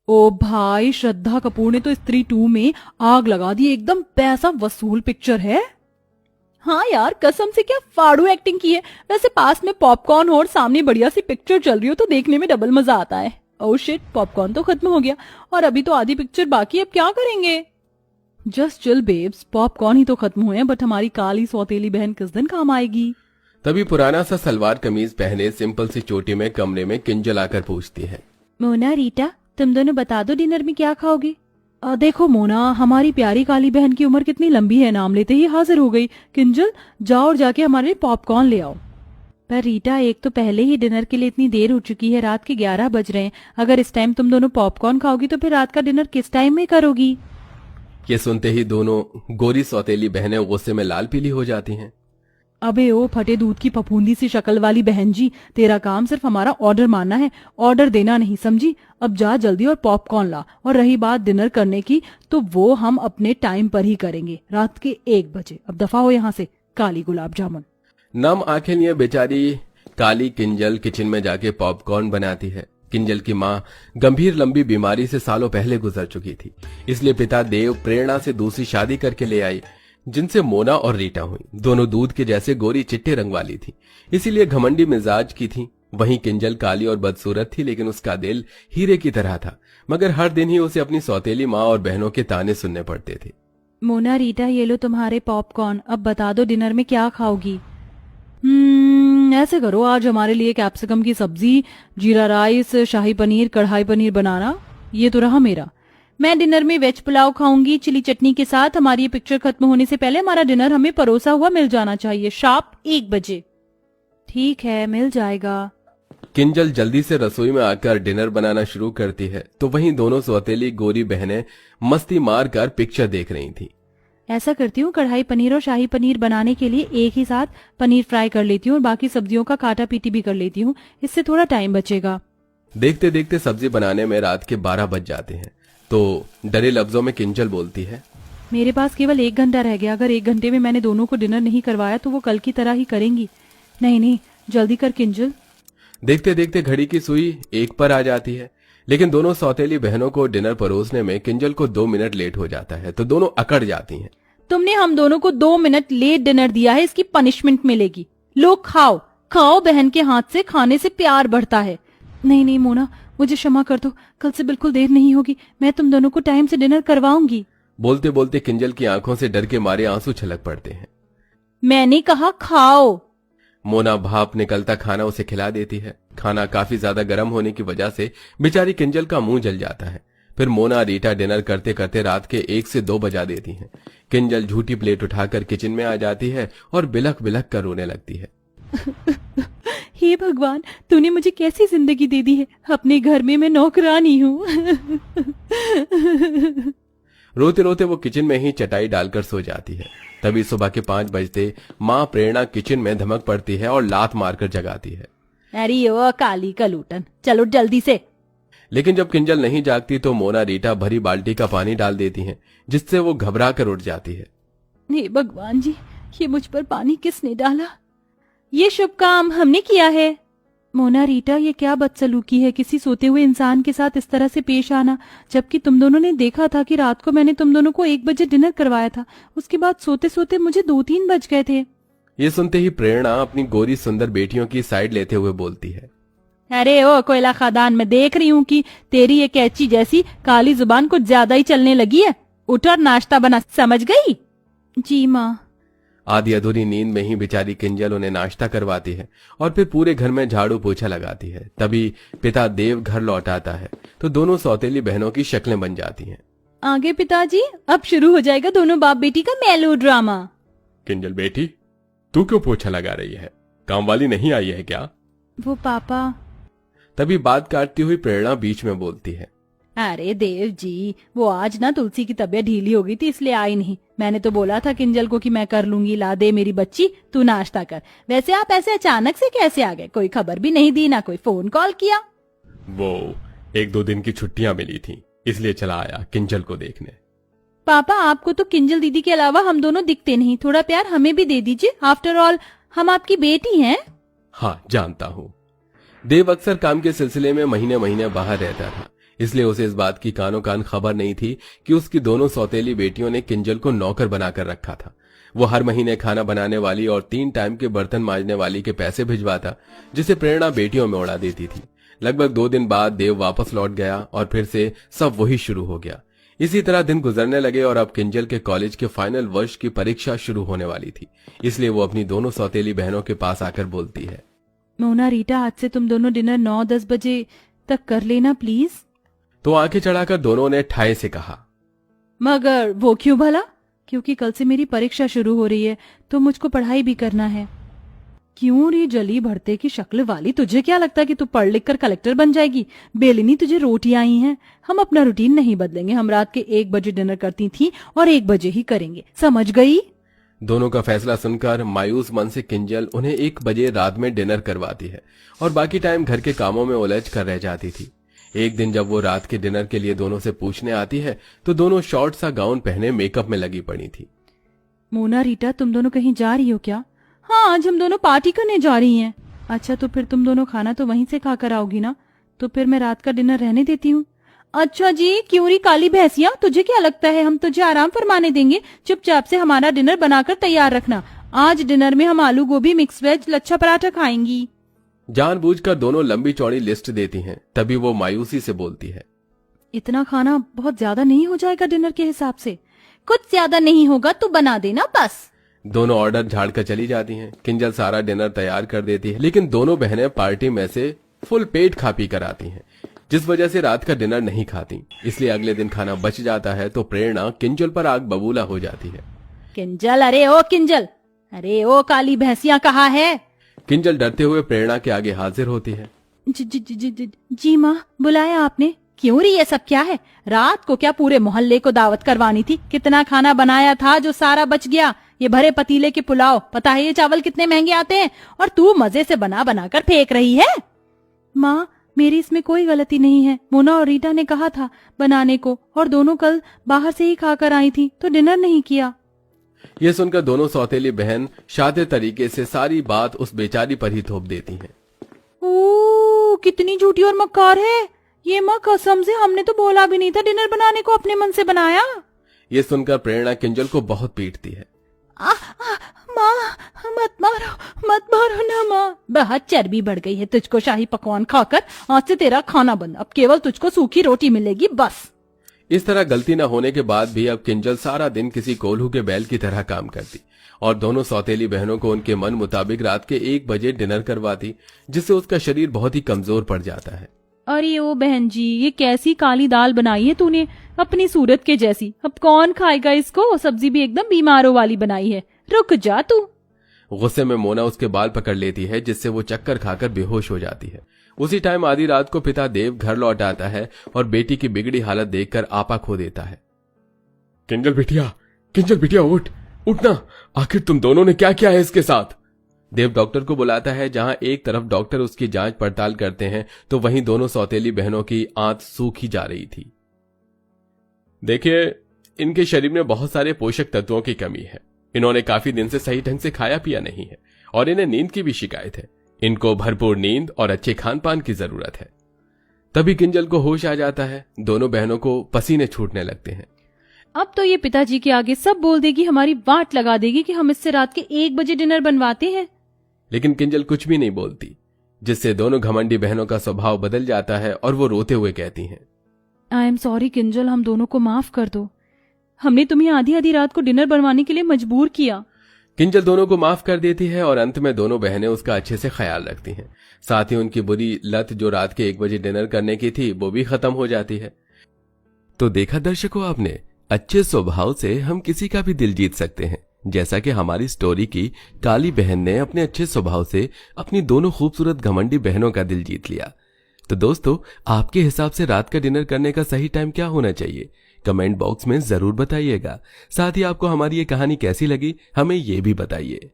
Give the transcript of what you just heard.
ओ भाई, श्रद्धा कपूर ने तो स्त्री 2 में आग लगा दी, एकदम पैसा वसूल पिक्चर है। हाँ यार, कसम से क्या फाड़ू एक्टिंग की है। वैसे पास में पॉपकॉर्न हो और सामने बढ़िया सी पिक्चर चल रही हो तो देखने में डबल मजा आता है। ओह शिट, पॉपकॉर्न तो खत्म हो गया और अभी तो आधी पिक्चर बाकी, अब क्या करेंगे। जस्ट चिल बेब्स, पॉपकॉर्न ही तो खत्म हुए हैं, बट हमारी काली सौतेली बहन किस दिन काम आएगी। तभी पुराना सा सलवार कमीज पहने सिंपल सी चोटी में कमरे में किंजल आकर पूछती है, मोना रीटा, तुम दोनों बता दो डिनर में क्या खाओगे। देखो मोना, हमारी प्यारी काली बहन की उम्र कितनी लंबी है, नाम लेते ही हाजिर हो गई। किंजल, जाओ और जाके हमारे लिए पॉपकॉर्न ले आओ। पर रीटा, एक तो पहले ही डिनर के लिए इतनी देर हो चुकी है, रात के 11 बज रहे हैं। अगर इस टाइम तुम दोनों पॉपकॉर्न खाओगी तो फिर रात का डिनर किस टाइम में करोगी। ये सुनते ही दोनों गोरी सौतेली बहनें गुस्से में लाल पीली हो जाती हैं। अबे ओ फटे दूध की फफूंदी सी शक्ल वाली बहन जी, तेरा काम सिर्फ हमारा ऑर्डर मानना है, ऑर्डर देना नहीं, समझी। अब जा जल्दी और पॉपकॉर्न ला। और रही बात डिनर करने की, तो वो हम अपने टाइम पर ही करेंगे, रात के 1 बजे। अब दफा हो यहाँ से, काली गुलाब जामुन। नम आंखें लिए बेचारी काली किंजल किचन में जाके पॉपकॉर्न बनाती है। किंजल की माँ गंभीर लंबी बीमारी से सालों पहले गुजर चुकी थी, इसलिए पिता देव प्रेरणा से दूसरी शादी करके ले आई, जिनसे मोना और रीटा हुई। दोनों दूध के जैसे गोरी चिट्टे रंग वाली थी, इसीलिए घमंडी मिजाज की थी। वहीं किंजल काली और बदसूरत थी, लेकिन उसका दिल हीरे की तरह था। मगर हर दिन ही उसे अपनी सौतेली माँ और बहनों के ताने सुनने पड़ते थे। मोना रीटा, ये लो तुम्हारे पॉपकॉर्न, अब बता दो डिनर में क्या खाओगी। ऐसे करो, आज हमारे लिए कैप्सिकम की सब्जी, जीरा राइस, शाही पनीर, कढ़ाई पनीर बनाना। ये तो रहा मेरा। मैं डिनर में वेज पुलाव खाऊंगी चिली चटनी के साथ। हमारी ये पिक्चर खत्म होने से पहले हमारा डिनर हमें परोसा हुआ मिल जाना चाहिए, शार्प 1 बजे। ठीक है, मिल जाएगा। किंजल जल्दी से रसोई में आकर डिनर बनाना शुरू करती है, तो वहीं दोनों सौतेली गोरी बहनें मस्ती मारकर पिक्चर देख रही थीं। ऐसा करती हूँ, कढ़ाई पनीर और शाही पनीर बनाने के लिए एक ही साथ पनीर फ्राई कर लेती हूँ और बाकी सब्जियों का काटा पीटी भी कर लेती हूँ, इससे थोड़ा टाइम बचेगा। देखते देखते सब्जी बनाने में रात के 12 बज जाते हैं, तो डरे लफ्जों में किंजल बोलती है, मेरे पास केवल 1 घंटा रह गया। अगर 1 घंटे में मैंने दोनों को डिनर नहीं करवाया तो वो कल की तरह ही करेंगी। नहीं, जल्दी कर किंजल। देखते देखते घड़ी की सुई 1 पर आ जाती है, लेकिन दोनों सौतेली बहनों को डिनर परोसने में किंजल को 2 मिनट लेट हो जाता है, तो दोनों अकड़ जाती हैं। तुमने हम दोनों को 2 मिनट लेट डिनर दिया है, इसकी पनिशमेंट मिलेगी। लो खाओ खाओ, बहन के हाथ से खाने से प्यार बढ़ता है। नहीं मोना, मुझे क्षमा कर दो, कल से बिल्कुल देर नहीं होगी, मैं तुम दोनों को टाइम से डिनर करवाऊंगी। बोलते बोलते किंजल की आंखों से डर के मारे आंसू छलक पड़ते हैं। मैंने कहा खाओ। मोना भाप निकलता खाना उसे खिला देती है। खाना काफी ज्यादा गर्म होने की वजह से बेचारी किंजल का मुंह जल जाता है। फिर मोना रीटा डिनर करते करते रात के 1 से 2 बजा देती हैं। किंजल झूठी प्लेट उठाकर किचन में आ जाती है और बिलख बिलख कर रोने लगती है। हे भगवान, तूने मुझे कैसी जिंदगी दे दी है, अपने घर में मैं नौकरानी हूँ। रोते रोते वो किचन में ही चटाई डालकर सो जाती है। तभी सुबह के 5 बजते माँ प्रेरणा किचन में धमक पड़ती है और लात मारकर जगाती है। अरे ओ काली कलूटन, चलो जल्दी से। लेकिन जब किंजल नहीं जागती तो मोना रीटा भरी बाल्टी का पानी डाल देती हैं, जिससे वो घबरा कर उठ जाती है। हे भगवान जी, ये मुझ पर पानी किसने डाला? ये शुभ काम हमने किया है। मोना रीटा, ये क्या बदसलूकी है, किसी सोते हुए इंसान के साथ इस तरह से पेश आना, जबकि तुम दोनों ने देखा था कि रात को मैंने तुम दोनों को 1 बजे डिनर करवाया था। उसके बाद सोते सोते मुझे 2-3 बज गए थे। ये सुनते ही प्रेरणा अपनी गोरी सुंदर बेटियों की साइड लेते हुए बोलती है, अरे ओ कोयला खादान, मैं देख रही हूँ कि तेरी ये कैची जैसी काली जुबान कुछ ज्यादा ही चलने लगी है। उठ और नाश्ता बना, समझ गई? जी माँ। आधी अधूरी नींद में ही बेचारी किंजल उन्हें नाश्ता करवाती है और फिर पूरे घर में झाड़ू पोछा लगाती है। तभी पिता देव घर लौट आता है, तो दोनों सौतेली बहनों की शक्लें बन जाती हैं। आगे पिताजी, अब शुरू हो जाएगा दोनों बाप बेटी का मेलो ड्रामा। किंजल बेटी, तू क्यों पोछा लगा रही है? काम वाली नहीं आई है क्या? वो पापा। तभी बात काटती हुई प्रेरणा बीच में बोलती है, अरे देव जी, वो आज ना तुलसी की तबीयत ढीली हो गई थी, इसलिए आई नहीं। मैंने तो बोला था किंजल को कि मैं कर लूंगी, ला दे मेरी बच्ची, तू नाश्ता कर। वैसे आप ऐसे अचानक से कैसे आ गए? कोई खबर भी नहीं दी, ना कोई फोन कॉल किया। वो 1-2 दिन की छुट्टियां मिली थी, इसलिए चला आया किंजल को देखने। पापा, आपको तो किंजल दीदी के अलावा हम दोनों दिखते नहीं, थोड़ा प्यार हमें भी दे दीजिए, आफ्टर ऑल हम आपकी बेटी हैं। हाँ जानता हूँ। देव अक्सर काम के सिलसिले में महीने महीने बाहर रहता था, इसलिए उसे इस बात की कानों कान खबर नहीं थी कि उसकी दोनों सौतेली बेटियों ने किंजल को नौकर बनाकर रखा था। वो हर महीने खाना बनाने वाली और 3 टाइम के बर्तन मांजने वाली के पैसे भिजवाता, जिसे प्रेरणा बेटियों में उड़ा देती थी। लगभग 2 दिन बाद देव वापस लौट गया और फिर से सब वही शुरू हो गया। इसी तरह दिन गुजरने लगे और अब किंजल के कॉलेज के फाइनल वर्ष की परीक्षा शुरू होने वाली थी। इसलिए वो अपनी दोनों सौतेली बहनों के पास आकर बोलती है, मोना रीटा, आज से तुम दोनों डिनर 9-10 बजे तक कर लेना प्लीज। तो आंखें चढ़ाकर दोनों ने ठाए से कहा, मगर वो क्यों भला? क्योंकि कल से मेरी परीक्षा शुरू हो रही है तो मुझको पढ़ाई भी करना है। क्यों रे जली भरते की शक्ल वाली, तुझे क्या लगता है कि तू पढ़ लिख कर कलेक्टर बन जाएगी? बेलिनी तुझे रोटियां आई हैं। हम अपना रूटीन नहीं बदलेंगे। हम रात के 1 बजे डिनर करती थी और 1 बजे ही करेंगे, समझ गई? दोनों का फैसला सुनकर मायूस मन से किंजल उन्हें 1 बजे रात में डिनर करवाती है और बाकी टाइम घर के कामों में उलझ कर रह जाती थी। एक दिन जब वो रात के डिनर के लिए दोनों से पूछने आती है तो दोनों शॉर्ट सा गाउन पहने मेकअप में लगी पड़ी थी। मोना रीटा, तुम दोनों कहीं जा रही हो क्या? हाँ, आज हम दोनों पार्टी करने जा रही हैं। अच्छा, तो फिर तुम दोनों खाना तो वहीं से खाकर आओगी ना? तो फिर मैं रात का डिनर रहने देती हूँ। अच्छा जी, क्यों री काली भैंसिया, तुझे क्या लगता है हम तुझे आराम फरमाने देंगे? चुपचाप से हमारा डिनर बनाकर तैयार रखना। आज डिनर में हम आलू गोभी, मिक्स वेज, लच्छा पराठा खाएंगी। जानबूझकर दोनों लंबी चौड़ी लिस्ट देती हैं। तभी वो मायूसी से बोलती है, इतना खाना बहुत ज्यादा नहीं हो जाएगा डिनर के हिसाब से? कुछ ज्यादा नहीं होगा, तू बना देना बस। दोनों ऑर्डर झाड़कर चली जाती हैं। किंजल सारा डिनर तैयार कर देती है, लेकिन दोनों बहनें पार्टी में से फुल पेट खा पी कर आती हैं, जिस वजह से रात का डिनर नहीं खाती। इसलिए अगले दिन खाना बच जाता है तो प्रेरणा किंजल पर आग बबूला हो जाती है। किंजल, अरे ओ किंजल, अरे ओ काली भैंसिया कहाँ है? किंजल डरते हुए प्रेरणा के आगे हाजिर होती है। जी माँ, बुलाया आपने? क्यों री, ये सब क्या है? रात को क्या पूरे मोहल्ले को दावत करवानी थी? कितना खाना बनाया था जो सारा बच गया। ये भरे पतीले के पुलाव, पता है ये चावल कितने महंगे आते हैं? और तू मजे से बना बना कर फेंक रही है। माँ, मेरी इसमें कोई गलती नहीं है। मोना और रीटा ने कहा था बनाने को और दोनों कल बाहर से ही खाकर आई थी तो डिनर नहीं किया। ये सुनकर दोनों सौतेली बहन शातिर तरीके से सारी बात उस बेचारी पर ही थोप देती हैं। ओ, कितनी झूठी और मक्कार है ये। माँ कसम से हमने तो बोला भी नहीं था डिनर बनाने को, अपने मन से बनाया। ये सुनकर प्रेरणा किंजल को बहुत पीटती है। माँ, मत मारो ना माँ। बहुत चर्बी बढ़ गई है तुझको शाही पकवान खाकर। आज से तेरा खाना बंद, अब केवल तुझको सूखी रोटी मिलेगी बस। इस तरह गलती न होने के बाद भी अब किंजल सारा दिन किसी कोल्हू के बैल की तरह काम करती और दोनों सौतेली बहनों को उनके मन मुताबिक रात के 1 बजे डिनर करवाती, जिससे उसका शरीर बहुत ही कमजोर पड़ जाता है। अरे ओ बहन जी, ये कैसी काली दाल बनाई है तूने, अपनी सूरत के जैसी। अब कौन खाएगा इसको? सब्जी भी एकदम बीमारों वाली बनाई है। रुक जा तू। गुस्से में मोना उसके बाल पकड़ लेती है, जिससे वो चक्कर खाकर बेहोश हो जाती है। उसी टाइम आधी रात को पिता देव घर लौट आता है और बेटी की बिगड़ी हालत देखकर आपा खो देता है। किंजल बिटिया उठना, आखिर तुम दोनों ने क्या किया है इसके साथ? देव डॉक्टर को बुलाता है। जहां एक तरफ डॉक्टर उसकी जांच पड़ताल करते हैं तो वहीं दोनों सौतेली बहनों की आंत सूखी जा रही थी। देखिए, इनके शरीर में बहुत सारे पोषक तत्वों की कमी है। इन्होंने काफी दिन से सही ढंग से खाया पिया नहीं है और इन्हें नींद की भी शिकायत है। इनको भरपूर नींद और अच्छे खान पान की जरूरत है। तभी किंजल को होश आ जाता है। दोनों बहनों को पसीने छूटने लगते हैं। अब तो ये पिताजी के आगे सब बोल देगी, हमारी वाट लगा देगी कि हम इससे रात के 1 बजे डिनर बनवाते हैं। लेकिन किंजल कुछ भी नहीं बोलती, जिससे दोनों घमंडी बहनों का स्वभाव बदल जाता है और वो रोते हुए कहती हैं, आई एम सॉरी किंजल, हम दोनों को माफ कर दो। हमने तुम्हें आधी आधी रात को डिनर बनवाने के लिए मजबूर किया। किंजल दोनों को माफ कर देती है और अंत में दोनों बहनें उसका अच्छे से ख्याल रखती हैं। साथ ही उनकी बुरी लत जो रात के 1 बजे डिनर करने की थी वो भी खत्म हो जाती है। तो देखा दर्शकों आपने, अच्छे स्वभाव से हम किसी का भी दिल जीत सकते हैं, जैसा कि हमारी स्टोरी की काली बहन ने अपने अच्छे स्वभाव से अपनी दोनों खूबसूरत घमंडी बहनों का दिल जीत लिया। तो दोस्तों, आपके हिसाब से रात का डिनर करने का सही टाइम क्या होना चाहिए? कमेंट बॉक्स में जरूर बताइएगा। साथ ही आपको हमारी ये कहानी कैसी लगी हमें ये भी बताइए।